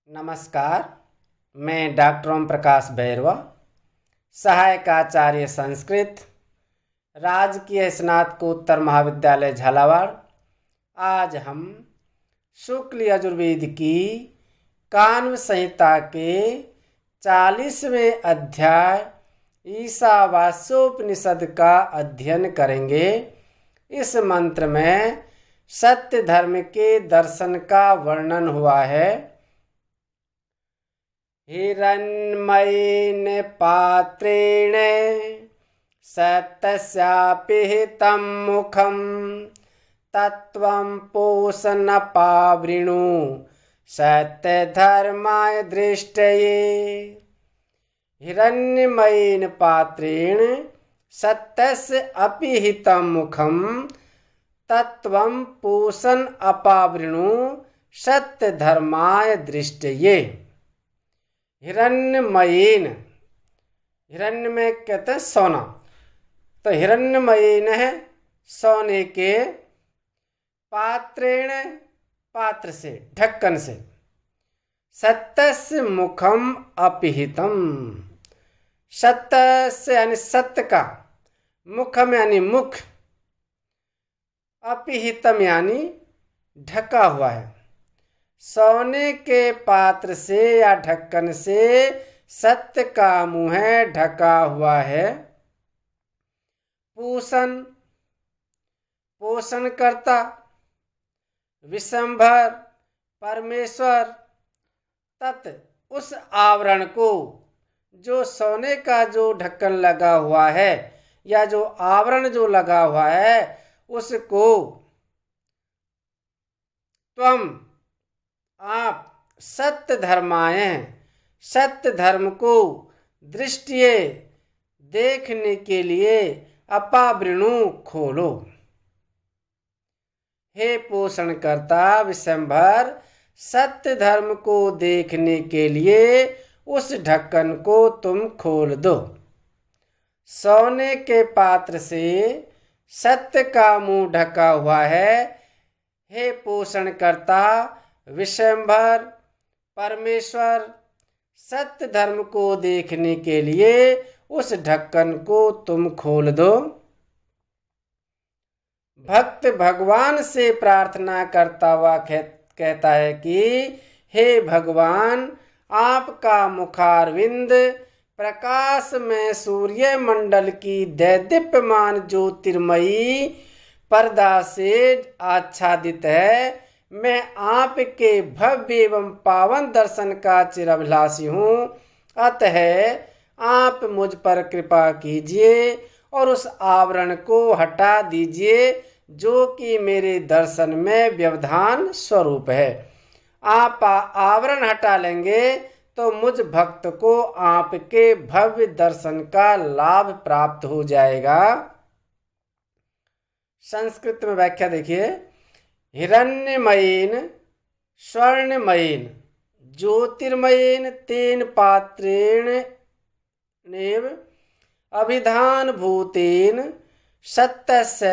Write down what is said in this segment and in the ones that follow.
नमस्कार। मैं डॉक्टर ओम प्रकाश बैरवा, सहायक आचार्य संस्कृत, राजकीय स्नातकोत्तर महाविद्यालय झालावाड़। आज हम शुक्ल यजुर्वेद की कान्व संहिता के 40वें अध्याय ईशावास्योपनिषद का अध्ययन करेंगे। इस मंत्र में सत्य धर्म के दर्शन का वर्णन हुआ है। हिरण्मयेन पात्रेण सत्यस्यापिहितं मुखं तत्त्वं पोषन्नपावृणु सत्यधर्माय दृष्टये। हिरण्मयेन पात्रेण सत्यस्य अपिहितं मुखं तत्त्वं पोषन्नपावृणु सत्यधर्माय दृष्टये। हिरण्मयेन, हिरण्य में कहते हैं सोना, तो हिरण्मयेन है सोने के, पात्रेण पात्र से, ढक्कन से, सत्यस्य मुखम अपिहितम, सत्य यानी सत्य का, मुखम यानी मुख, अपिहितम यानी ढका हुआ है। सोने के पात्र से या ढक्कन से सत्य का मुंह ढका हुआ है। पोषण करता विश्वंभर परमेश्वर तत् उस आवरण को, जो सोने का जो ढक्कन लगा हुआ है या जो आवरण जो लगा हुआ है, उसको त्वम आप सत्य धर्माय, सत्य धर्म को दृष्टिये देखने के लिए अपावृणु खोलो। हे पोषण करता विश्वंभर, सत्य धर्म को देखने के लिए उस ढक्कन को तुम खोल दो। सोने के पात्र से सत्य का मुंह ढका हुआ है। हे पोषण करता विश्वंभर परमेश्वर, सत्य धर्म को देखने के लिए उस ढक्कन को तुम खोल दो। भक्त भगवान से प्रार्थना करता हुआ कहता है कि हे भगवान, आपका मुखारविंद प्रकाश में सूर्य मंडल की दैदीप्यमान ज्योतिर्मयी पर्दा से आच्छादित है। मैं आपके भव्य एवं पावन दर्शन का चिरभिलाषी हूँ। अतः आप मुझ पर कृपा कीजिए और उस आवरण को हटा दीजिए जो कि मेरे दर्शन में व्यवधान स्वरूप है। आप आवरण हटा लेंगे तो मुझ भक्त को आपके भव्य दर्शन का लाभ प्राप्त हो जाएगा। संस्कृत में व्याख्या देखिए। हिरण्यमयेन स्वर्णमयेन ज्योतिर्मयेन तेन पात्रेण नेव अभिधान भूतेन सत्यस्य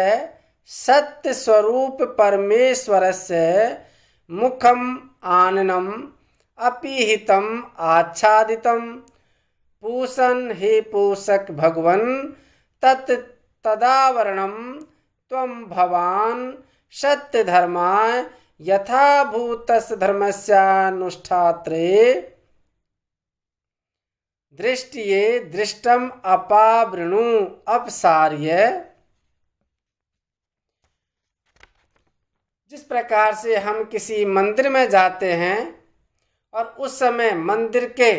सत्य स्वरूप परमेश्वरस्य मुखम आननम अपिहितम आच्छादितम पूषण। हे पोषक भगवन, तदावरणम त्वं भवान सत्य धर्माय यथाभूतस् धर्मस्यानुष्ठात्रे दृष्टिये दृष्टम अपावृणु अपसार्य। जिस प्रकार से हम किसी मंदिर में जाते हैं और उस समय मंदिर के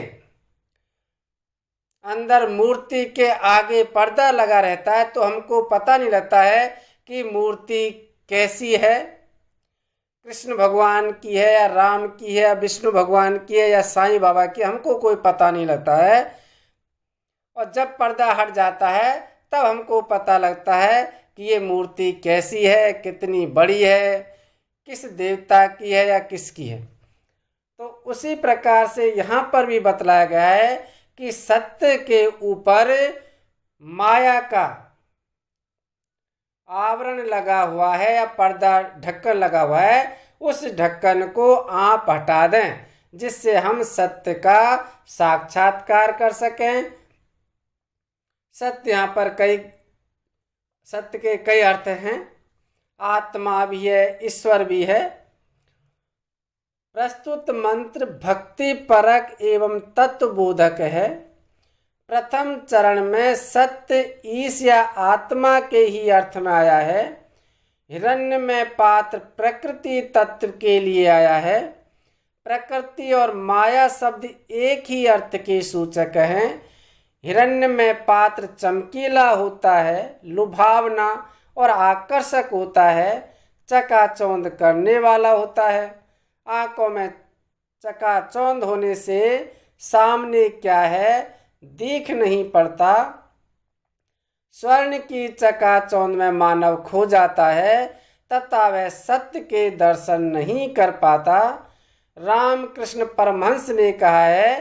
अंदर मूर्ति के आगे पर्दा लगा रहता है, तो हमको पता नहीं लगता है कि मूर्ति कैसी है, कृष्ण भगवान की है या राम की है या विष्णु भगवान की है या साईं बाबा की, हमको कोई पता नहीं लगता है। और जब पर्दा हट जाता है तब हमको पता लगता है कि ये मूर्ति कैसी है, कितनी बड़ी है, किस देवता की है या किसकी है। तो उसी प्रकार से यहाँ पर भी बतलाया गया है कि सत्य के ऊपर माया का आवरण लगा हुआ है या पर्दा ढक्कन लगा हुआ है, उस ढक्कन को आप हटा दें। जिससे हम सत्य का साक्षात्कार कर सकें। सत्य यहाँ पर सत्य के कई अर्थ हैं। आत्मा भी है, ईश्वर भी है। प्रस्तुत मंत्र भक्ति परक एवं तत्वबोधक है। प्रथम चरण में सत्य ईश या आत्मा के ही अर्थ में आया है। हिरण्य में पात्र प्रकृति तत्व के लिए आया है। प्रकृति और माया शब्द एक ही अर्थ के सूचक हैं। हिरण्य में पात्र चमकीला होता है, लुभावना और आकर्षक होता है, चकाचौंध करने वाला होता है। आंखों में चकाचौंध होने से सामने क्या है दिख नहीं पड़ता। स्वर्ण की चकाचौंध में मानव खो जाता है तथा वह सत्य के दर्शन नहीं कर पाता। रामकृष्ण परमहंस ने कहा है,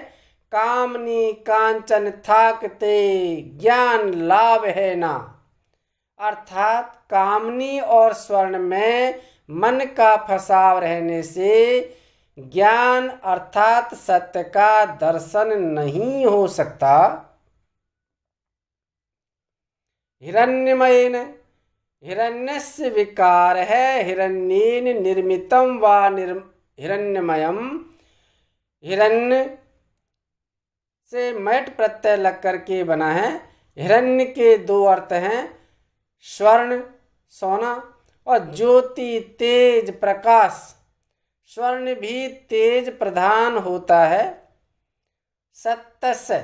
कामनी कांचन थाकते ज्ञान लाभ है ना। अर्थात कामनी और स्वर्ण में मन का फंसाव रहने से ज्ञान अर्थात सत्य का दर्शन नहीं हो सकता। हिरण्यमयेन, हिरण्यस्य विकार है हिरण्येन निर्मितम व हिरण्यमयम। हिरण्य से मैट प्रत्यय लग करके बना है। हिरण्य के दो अर्थ हैं, स्वर्ण सोना और ज्योति तेज प्रकाश। स्वर्ण भी तेज प्रधान होता है। सत्तस्य,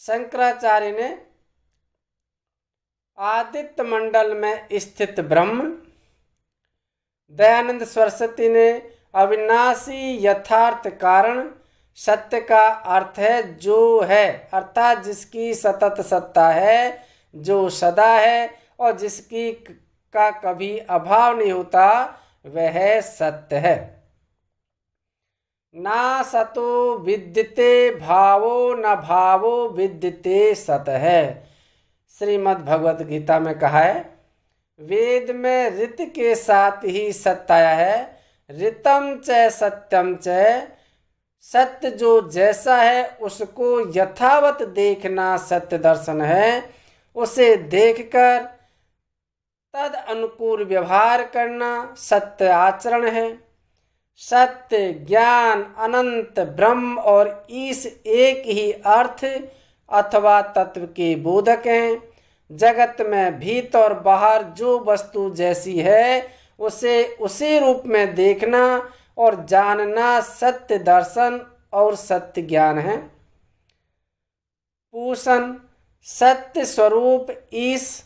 शंकराचार्य ने आदित्य मंडल में स्थित ब्रह्म। दयानंद सरस्वती ने अविनाशी यथार्थ कारण। सत्य का अर्थ है जो है, अर्थात जिसकी सतत सत्ता है, जो सदा है और जिसकी का कभी अभाव नहीं होता, वह सत्य है। ना सतो विद्यते भावो न भावो विद्यते सत है। श्रीमद् भगवत गीता में कहा है। वेद में ऋत के साथ ही सत्य आया है। ऋतम च सत्यम च, सत्य जो जैसा है उसको यथावत देखना सत्य दर्शन है। उसे देखकर तद अनुकूल व्यवहार करना सत्य आचरण है। सत्य, ज्ञान, अनंत, ब्रह्म और ईश एक ही अर्थ अथवा तत्व के बोधक हैं। जगत में भीतर और बाहर जो वस्तु जैसी है उसे उसी रूप में देखना और जानना सत्य दर्शन और सत्य ज्ञान है। पूषण, सत्य स्वरूप ईश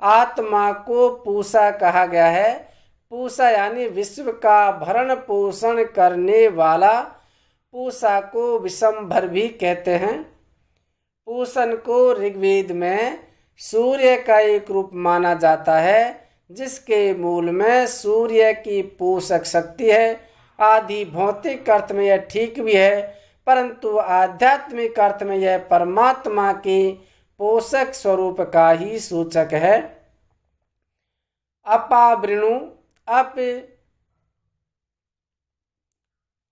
आत्मा को पूषा कहा गया है। पूषा यानी विश्व का भरण पोषण करने वाला। पूषा को विशंभर भी कहते हैं। पूषण को ऋग्वेद में सूर्य का एक रूप माना जाता है, जिसके मूल में सूर्य की पोषक शक्ति है। आदि भौतिक अर्थ में यह ठीक भी है, परंतु आध्यात्मिक अर्थ में यह परमात्मा के पोषक स्वरूप का ही सूचक है। अपावृणु, अप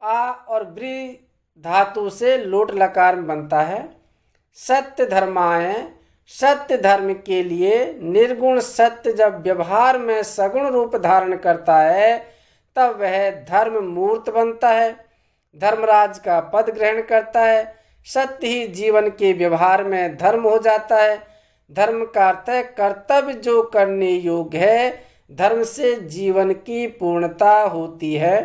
आ और ब्री धातु से लोट लकार में बनता है। सत्य धर्माय, सत्य धर्म के लिए निर्गुण सत्य जब व्यवहार में सगुण रूप धारण करता है तब वह धर्म मूर्त बनता है, धर्मराज का पद ग्रहण करता है। सत्य ही जीवन के व्यवहार में धर्म हो जाता है। धर्म का अर्थ है कर्तव्य जो करने योग्य है। धर्म से जीवन की पूर्णता होती है।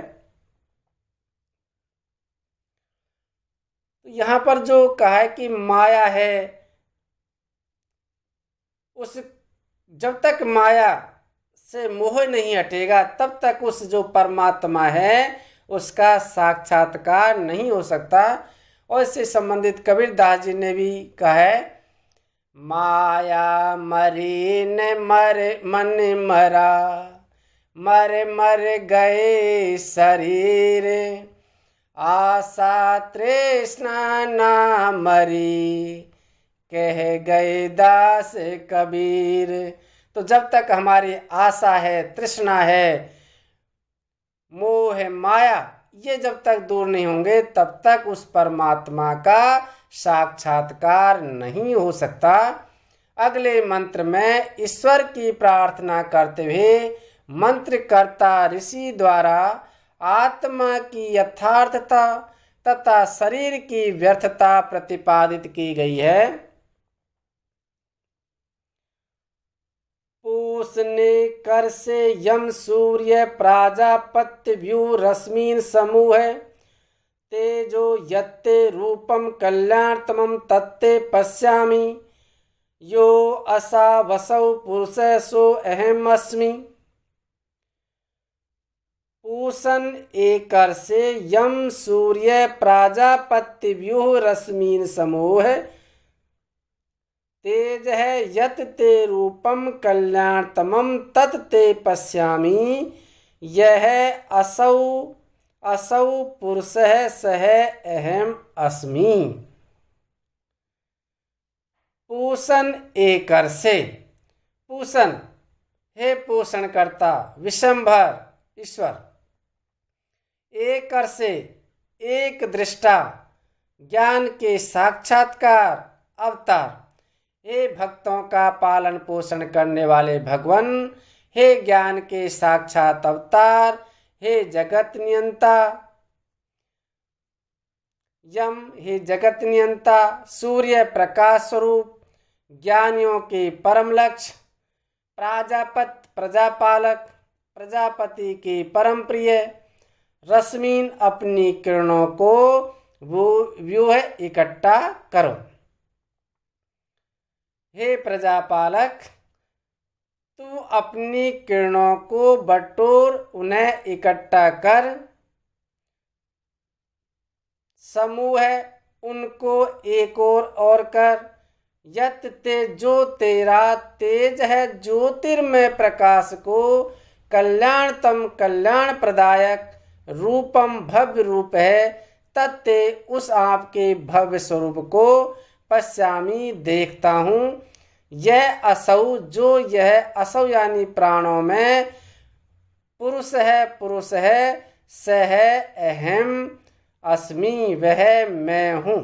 यहाँ पर जो कहा है कि माया है, उस जब तक माया से मोह नहीं हटेगा तब तक उस जो परमात्मा है उसका साक्षात्कार नहीं हो सकता। और इससे संबंधित कबीरदास जी ने भी कहा है, माया मरी न मर मन मरा, मर मर गए शरीर, आशा तृष्णा ना मरी, कह गए दास कबीर। तो जब तक हमारी आशा है, तृष्णा है, मोह है, माया, ये जब तक दूर नहीं होंगे तब तक उस परमात्मा का साक्षात्कार नहीं हो सकता। अगले मंत्र में ईश्वर की प्रार्थना करते हुए मंत्रकर्ता ऋषि द्वारा आत्मा की यथार्थता तथा शरीर की व्यर्थता प्रतिपादित की गई है। पूषने कर से यम सूर्य प्राजापत्य व्यू रश्मीन समूह तेजो यत्ते रूपम कल्याणतमं तत्ते पश्यामि यो असा वसौ पुरुष सो अहम अस्मि। पूषण एकर से यम सूर्य प्राजापत्य व्यूह रश्मीन समूह तेज है यत ते रूपम कल्याणतमं तत् ते पश्यामि यह असौ असौ पुरुष सह अहम अस्मि। पूषण एकर से, पूषण हे पोषण करता विशंभर ईश्वर, एकर से एक दृष्टा ज्ञान के साक्षात्कार अवतार, हे भक्तों का पालन पोषण करने वाले भगवान, हे ज्ञान के साक्षात अवतार, हे जगत नियंता यम, हे जगत नियंता सूर्य प्रकाश स्वरूप, ज्ञानियों के परम लक्ष्य, प्राजापत प्रजापालक, प्रजापति के परम प्रिय, रश्मीन अपनी किरणों को व्यूह इकट्ठा करो। हे प्रजापालक, तू अपनी किरणों को बटोर उन्हें इकट्ठा कर, समूह है उनको एक और कर, यत ते जो तेरा तेज है ज्योतिर्मय प्रकाश को, कल्याणतम कल्याण प्रदायक, रूपम भव्य रूप है, तत्ते उस आपके भव्य स्वरूप को पश्यामी देखता हूँ। यह असौ जो यह असौ यानी प्राणों में पुरुष है सह अहम अस्मि वह मैं हूँ।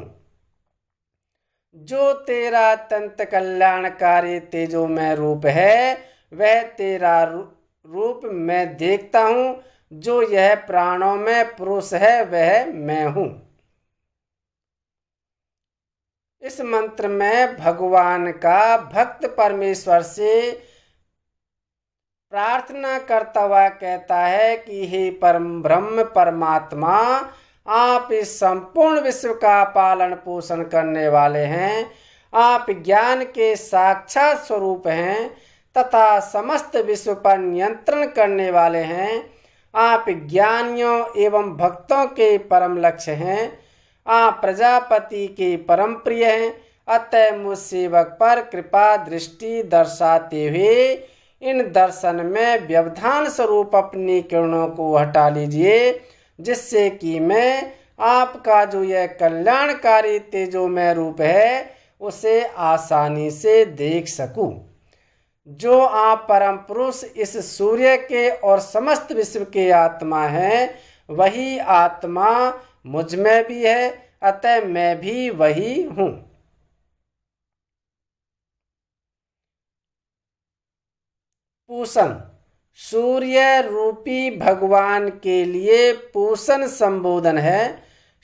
जो तेरा अत्यंत कल्याणकारी तेजोमय रूप है वह तेरा रूप मैं देखता हूँ। जो यह प्राणों में पुरुष है वह मैं हूँ। इस मंत्र में भगवान का भक्त परमेश्वर से प्रार्थना करता हुआ कहता है कि हे परम ब्रह्म परमात्मा, आप इस संपूर्ण विश्व का पालन पोषण करने वाले हैं। आप ज्ञान के साक्षात स्वरूप हैं तथा समस्त विश्व पर नियंत्रण करने वाले हैं। आप ज्ञानियों एवं भक्तों के परम लक्ष्य हैं। आप प्रजापति के परम प्रिय हैं। अतः मुझ सेवक पर कृपा दृष्टि दर्शाते हुए इन दर्शन में व्यवधान स्वरूप अपनी किरणों को हटा लीजिए, जिससे कि मैं आपका जो यह कल्याणकारी तेजोमय रूप है उसे आसानी से देख सकूं। जो आप परम पुरुष इस सूर्य के और समस्त विश्व के आत्मा हैं, वही आत्मा मुझ में भी है, अतः मैं भी वही हूँ। पूषण सूर्य रूपी भगवान के लिए पूषण संबोधन है।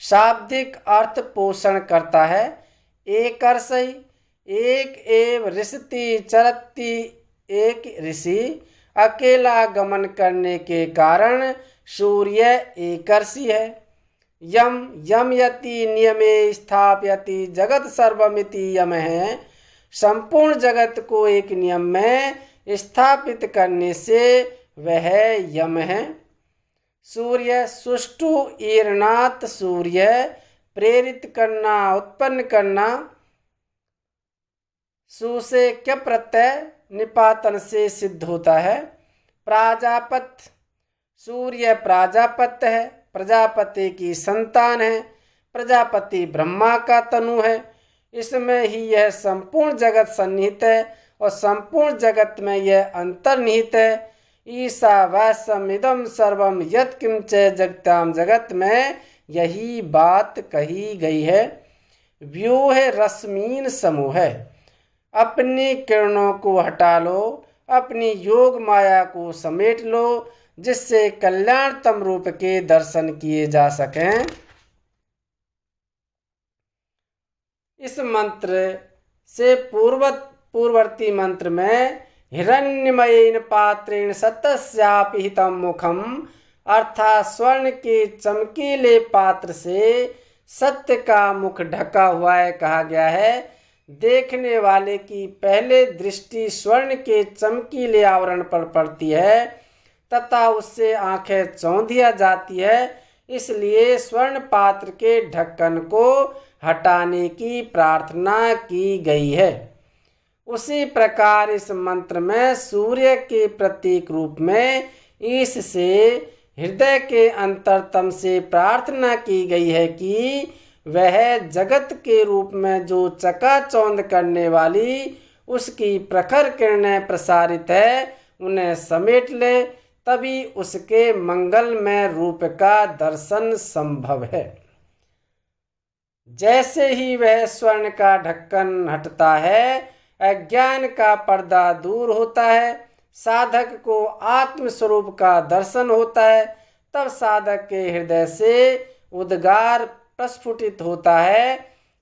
शाब्दिक अर्थ पोषण करता है। एक अर्षई एक एव ऋषति चरती, एक ऋषि अकेला गमन करने के कारण सूर्य एकर्षी है। यम यमयति नियमे स्थापयति जगत सर्वमिति यम है। संपूर्ण जगत को एक नियम में स्थापित करने से वह यम है। सूर्य सुष्टु ईरनाथ सूर्य प्रेरित करना उत्पन्न करना। सु से क्या प्रत्यय निपातन से सिद्ध होता है। प्राजापत सूर्य प्राजापत्य है, प्रजापति की संतान है। प्रजापति ब्रह्मा का तनु है। इसमें ही यह संपूर्ण जगत सन्निहित है और संपूर्ण जगत में यह अंतर्निहित है। ईशावास्यमिदं सर्वम यत् किंच जगताम जगत में यही बात कही गई है। व्यूह रश्मीन समूह है। अपनी किरणों को हटा लो, अपनी योग माया को समेट लो, जिससे कल्याणतम रूप के दर्शन किए जा सकें। इस मंत्र से पूर्ववर्ती मंत्र में हिरण्यमयेन पात्रेण सतस्यापि हितं मुखम, अर्थात स्वर्ण के चमकीले पात्र से सत्य का मुख ढका हुआ है कहा गया है। देखने वाले की पहले दृष्टि स्वर्ण के चमकीले आवरण पर पड़ती है तथा उससे आंखें चौंधिया जाती है, इसलिए स्वर्ण पात्र के ढक्कन को हटाने की प्रार्थना की गई है। उसी प्रकार इस मंत्र में सूर्य के प्रतीक रूप में ईश से हृदय के अंतरतम से प्रार्थना की गई है कि वह जगत के रूप में जो चकाचौंध करने वाली उसकी प्रखर किरणें प्रसारित है उन्हें समेट ले, तभी उसके मंगलमय रूप का दर्शन संभव है। जैसे ही वह स्वर्ण का ढक्कन हटता है, अज्ञान का पर्दा दूर होता है, साधक को आत्म स्वरूप का दर्शन होता है, तब साधक के हृदय से उद्गार प्रस्फुटित होता है,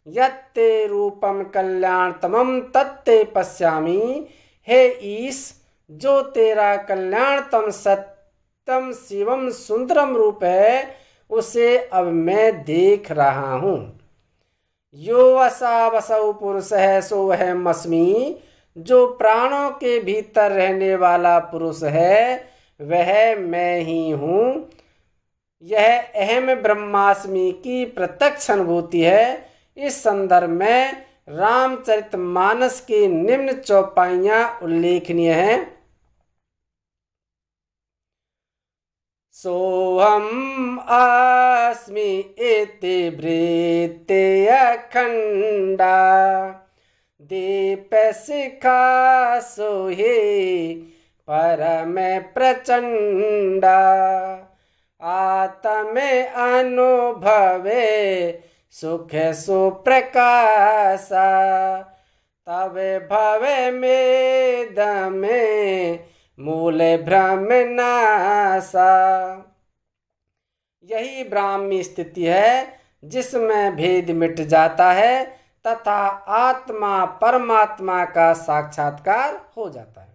यत्ते रूपम कल्याणतमम तत्ते पश्यामि। हे ईश, जो तेरा कल्याणतम सत्यम शिवम सुंदरम रूप है उसे अब मैं देख रहा हूँ। यो वसा वसौ पुरुष है सो वह अस्मि, जो प्राणों के भीतर रहने वाला पुरुष है वह मैं ही हूँ। यह अहम ब्रह्मास्मि की प्रत्यक्ष अनुभूति है। इस संदर्भ में रामचरितमानस की निम्न चौपाइयां उल्लेखनीय हैं। सोहम अस्मि इति वृत्ते अखंडा, दीप शिखा सोहे परम प्रचंडा, आत्मे अनुभवे सुख सुप्रकाशा, तवे भवे में दमे मूल भ्रम नासा। यही ब्राह्मी स्थिति है जिसमें भेद मिट जाता है तथा आत्मा परमात्मा का साक्षात्कार हो जाता है।